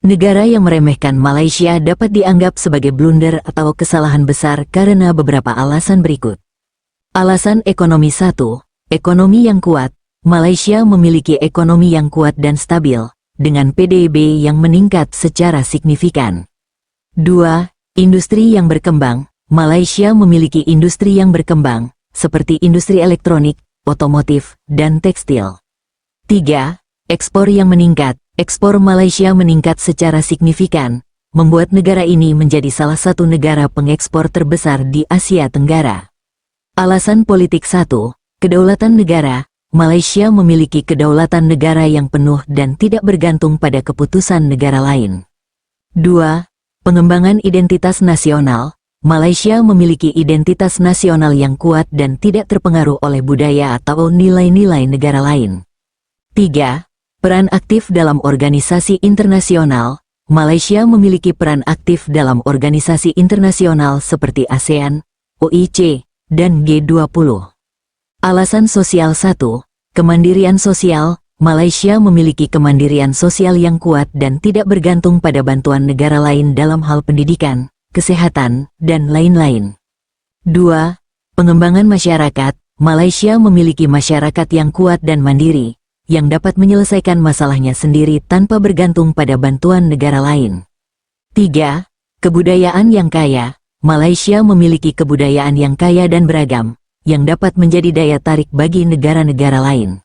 Negara yang meremehkan Malaysia dapat dianggap sebagai blunder atau kesalahan besar karena beberapa alasan berikut. Alasan ekonomi 1. Ekonomi yang kuat. Malaysia memiliki ekonomi yang kuat dan stabil, dengan PDB yang meningkat secara signifikan. 2. Industri yang berkembang. Malaysia memiliki industri yang berkembang, seperti industri elektronik, otomotif, dan tekstil. 3. Ekspor yang meningkat. Ekspor Malaysia meningkat secara signifikan, membuat negara ini menjadi salah satu negara pengekspor terbesar di Asia Tenggara. Alasan politik 1. Kedaulatan negara. Malaysia memiliki kedaulatan negara yang penuh dan tidak bergantung pada keputusan negara lain. 2. Pengembangan identitas nasional. Malaysia memiliki identitas nasional yang kuat dan tidak terpengaruh oleh budaya atau nilai-nilai negara lain. 3. Peran aktif dalam organisasi internasional. Malaysia memiliki peran aktif dalam organisasi internasional seperti ASEAN, OIC, dan G20. Alasan sosial 1. Kemandirian sosial. Malaysia memiliki kemandirian sosial yang kuat dan tidak bergantung pada bantuan negara lain dalam hal pendidikan, kesehatan, dan lain-lain. 2. Pengembangan masyarakat. Malaysia memiliki masyarakat yang kuat dan mandiri, yang dapat menyelesaikan masalahnya sendiri tanpa bergantung pada bantuan negara lain. 3. Kebudayaan yang kaya. Malaysia memiliki kebudayaan yang kaya dan beragam, yang dapat menjadi daya tarik bagi negara-negara lain.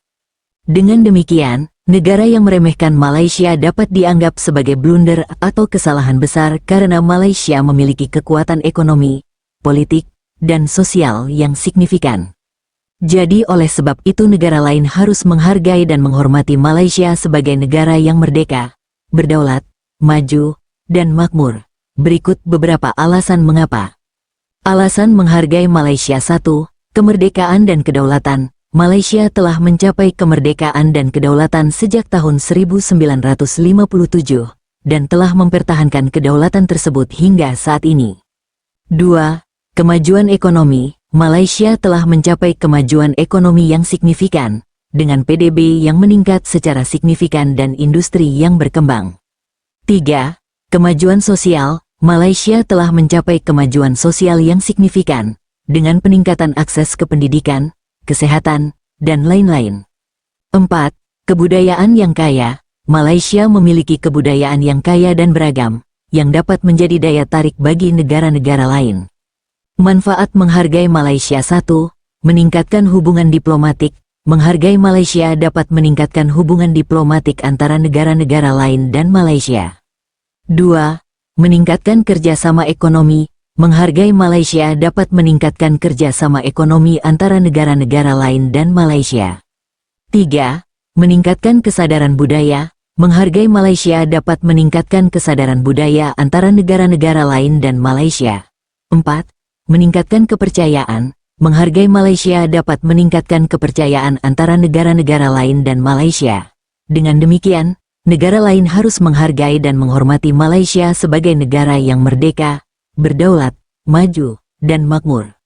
Dengan demikian, negara yang meremehkan Malaysia dapat dianggap sebagai blunder atau kesalahan besar karena Malaysia memiliki kekuatan ekonomi, politik, dan sosial yang signifikan. Jadi oleh sebab itu negara lain harus menghargai dan menghormati Malaysia sebagai negara yang merdeka, berdaulat, maju, dan makmur. Berikut beberapa alasan mengapa. Alasan menghargai Malaysia 1. Kemerdekaan dan kedaulatan. Malaysia telah mencapai kemerdekaan dan kedaulatan sejak tahun 1957, dan telah mempertahankan kedaulatan tersebut hingga saat ini. 2. Kemajuan ekonomi. Malaysia telah mencapai kemajuan ekonomi yang signifikan, dengan PDB yang meningkat secara signifikan dan industri yang berkembang. 3. Kemajuan sosial. Malaysia telah mencapai kemajuan sosial yang signifikan, dengan peningkatan akses ke pendidikan, kesehatan, dan lain-lain. 4. Kebudayaan yang kaya. Malaysia memiliki kebudayaan yang kaya dan beragam, yang dapat menjadi daya tarik bagi negara-negara lain. Manfaat menghargai Malaysia 1. Meningkatkan hubungan diplomatik. Menghargai Malaysia dapat meningkatkan hubungan diplomatik antara negara-negara lain dan Malaysia. 2. Meningkatkan kerjasama ekonomi. Menghargai Malaysia dapat meningkatkan kerjasama ekonomi antara negara-negara lain dan Malaysia. 3. Meningkatkan kesadaran budaya. Menghargai Malaysia dapat meningkatkan kesadaran budaya antara negara-negara lain dan Malaysia. 4. Meningkatkan kepercayaan. Menghargai Malaysia dapat meningkatkan kepercayaan antara negara-negara lain dan Malaysia. Dengan demikian, negara lain harus menghargai dan menghormati Malaysia sebagai negara yang merdeka, berdaulat, maju, dan makmur.